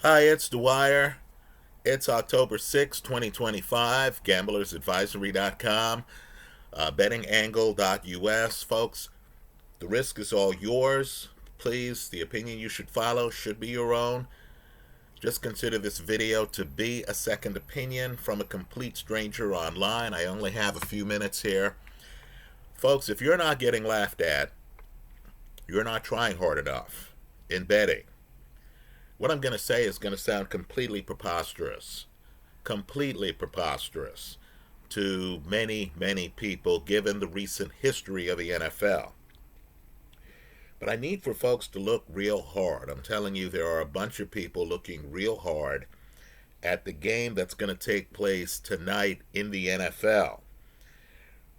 Hi, it's Dwyer. It's October 6, 2025. GamblersAdvisory.com, bettingangle.us. Folks, the risk is all yours. Please, the opinion you should follow should be your own. Just consider this video to be a second opinion from a complete stranger online. I only have a few minutes here. Folks, if you're not getting laughed at, you're not trying hard enough in betting. What I'm going to say is going to sound completely preposterous to many, many people given the recent history of the NFL. But I need for folks to look real hard. I'm telling you, there are a bunch of people looking real hard at the game that's going to take place tonight in the NFL,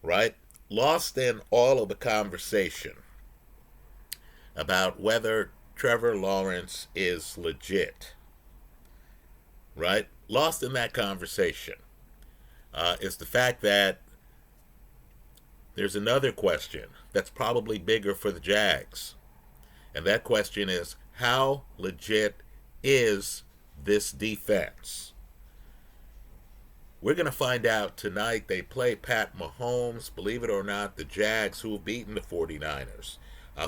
right? Lost in all of the conversation about whether Trevor Lawrence is legit, right? Lost in that conversation is the fact that there's another question that's probably bigger for the Jags. And that question is, how legit is this defense? We're going to find out tonight. They play Pat Mahomes. Believe it or not, the Jags, who have beaten the 49ers.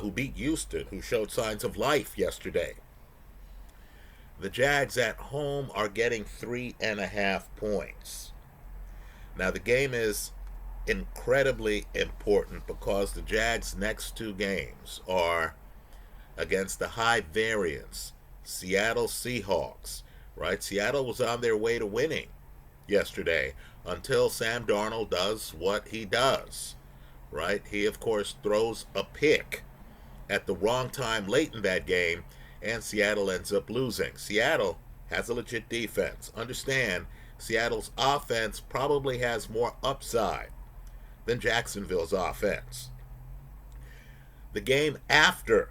Who beat Houston, who showed signs of life yesterday. The Jags at home are getting 3.5 points. Now, the game is incredibly important because the Jags' next two games are against the high variance Seattle Seahawks, right? Seattle was on their way to winning yesterday until Sam Darnold does what he does, right? He, of course, throws a pick at the wrong time late in that game, and Seattle ends up losing. Seattle has a legit defense. Understand, Seattle's offense probably has more upside than Jacksonville's offense. The game after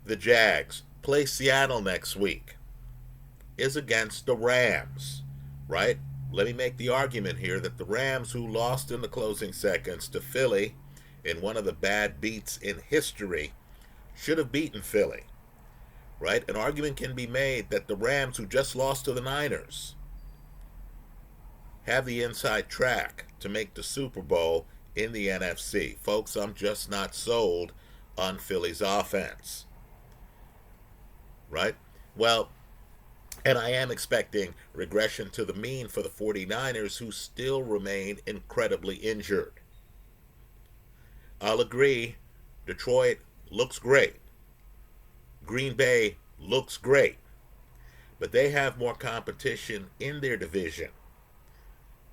the Jags play Seattle next week is against the Rams, right? Let me make the argument here that the Rams, who lost in the closing seconds to Philly in one of the bad beats in history, should have beaten Philly, right? An argument can be made that the Rams, who just lost to the Niners, have the inside track to make the Super Bowl in the NFC. Folks, I'm just not sold on Philly's offense, right? Well, and I am expecting regression to the mean for the 49ers, who still remain incredibly injured. I'll agree, Detroit looks great. Green Bay looks great. But they have more competition in their division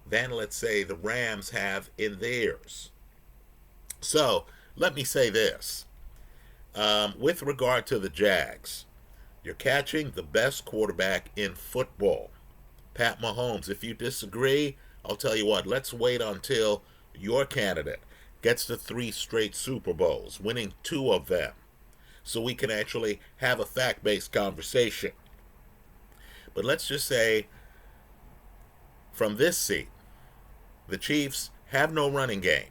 than, let's say, the Rams have in theirs. So, let me say this. With regard to the Jags, you're catching the best quarterback in football, Pat Mahomes. If you disagree, I'll tell you what, let's wait until your candidate gets to 3 straight Super Bowls, winning 2 of them, so we can actually have a fact-based conversation. But let's just say, from this seat, the Chiefs have no running game,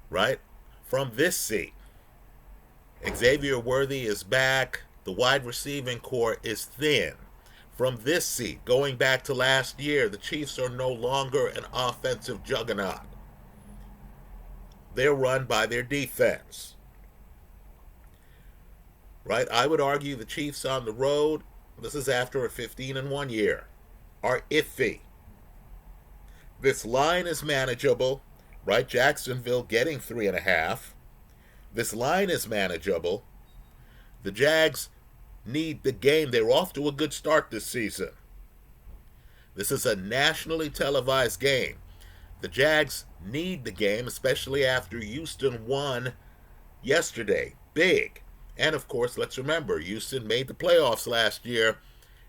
right? From this seat, Xavier Worthy is back. The wide receiving core is thin. From this seat, going back to last year, the Chiefs are no longer an offensive juggernaut. They're run by their defense, right? I would argue the Chiefs on the road, this is after a 15-1 year, are iffy. This line is manageable, right? Jacksonville getting 3.5. This line is manageable. The Jags need the game. They're off to a good start this season. This is a nationally televised game. The Jags need the game, especially after Houston won yesterday. Big. And of course, let's remember, Houston made the playoffs last year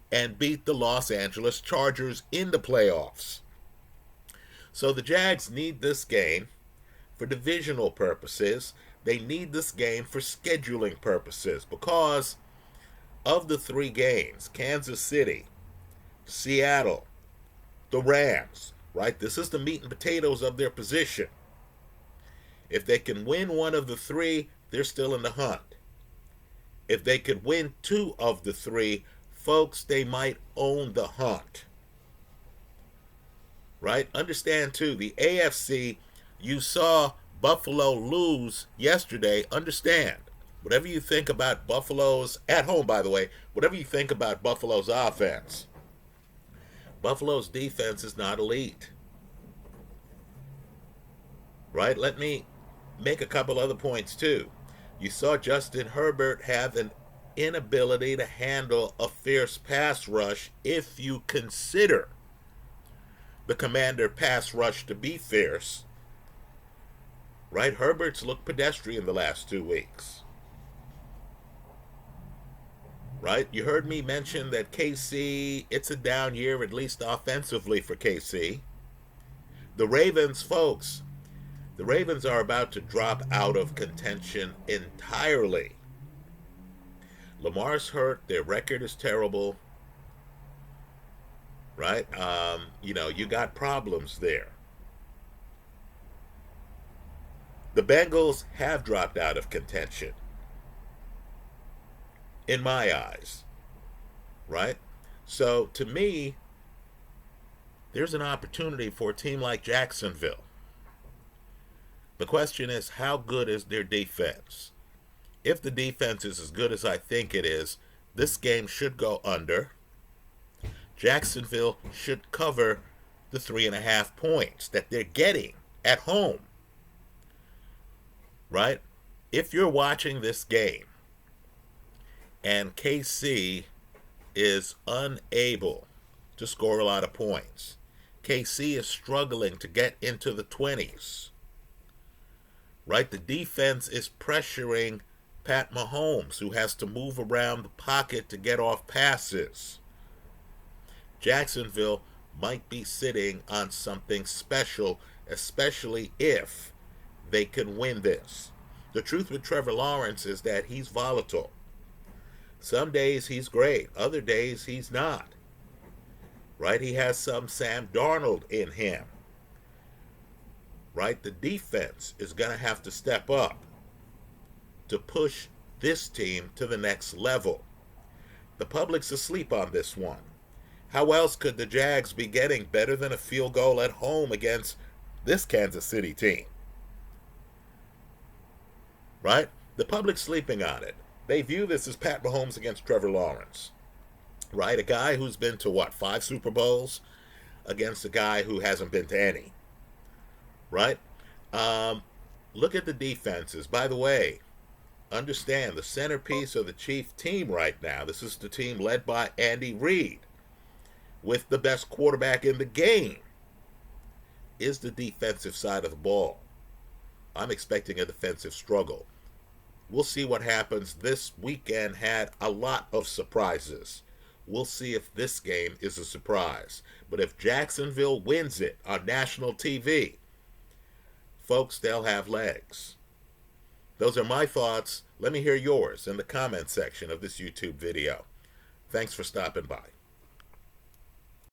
and beat the Los Angeles Chargers in the playoffs. So the Jags need this game for divisional purposes. They need this game for scheduling purposes because of the 3 games, Kansas City, Seattle, the Rams, right? This is the meat and potatoes of their position. If they can win one of the 3, they're still in the hunt. If they could win 2 of the 3, folks, they might own the hunt. Right? Understand, too, the AFC, you saw Buffalo lose yesterday. Understand, whatever you think about Buffalo's, at home, by the way, whatever you think about Buffalo's offense, Buffalo's defense is not elite. Right? Let me make a couple other points, too. You saw Justin Herbert have an inability to handle a fierce pass rush if you consider the Commander pass rush to be fierce. Right? Herbert's looked pedestrian the last 2 weeks. Right? You heard me mention that KC, it's a down year, at least offensively for KC. The Ravens, folks, the Ravens are about to drop out of contention entirely. Lamar's hurt. Their record is terrible. Right? You got problems there. The Bengals have dropped out of contention, in my eyes. Right? So, to me, there's an opportunity for a team like Jacksonville. The question is, how good is their defense? If the defense is as good as I think it is, this game should go under. Jacksonville should cover the 3.5 points that they're getting at home. Right? If you're watching this game and KC is unable to score a lot of points, KC is struggling to get into the 20s. Right? The defense is pressuring Pat Mahomes, who has to move around the pocket to get off passes. Jacksonville might be sitting on something special, especially if they can win this. The truth with Trevor Lawrence is that he's volatile. Some days he's great, other days he's not. Right? He has some Sam Darnold in him. Right? The defense is going to have to step up to push this team to the next level. The public's asleep on this one. How else could the Jags be getting better than a field goal at home against this Kansas City team? Right? The public's sleeping on it. They view this as Pat Mahomes against Trevor Lawrence. Right? A guy who's been to, 5 Super Bowls against a guy who hasn't been to any. Right? Look at the defenses. By the way, understand the centerpiece of the Chief team right now. This is the team led by Andy Reid, with the best quarterback in the game, is the defensive side of the ball. I'm expecting a defensive struggle. We'll see what happens. This weekend had a lot of surprises. We'll see if this game is a surprise. But if Jacksonville wins it on national TV, folks, they'll have legs. Those are my thoughts. Let me hear yours in the comment section of this YouTube video. Thanks for stopping by.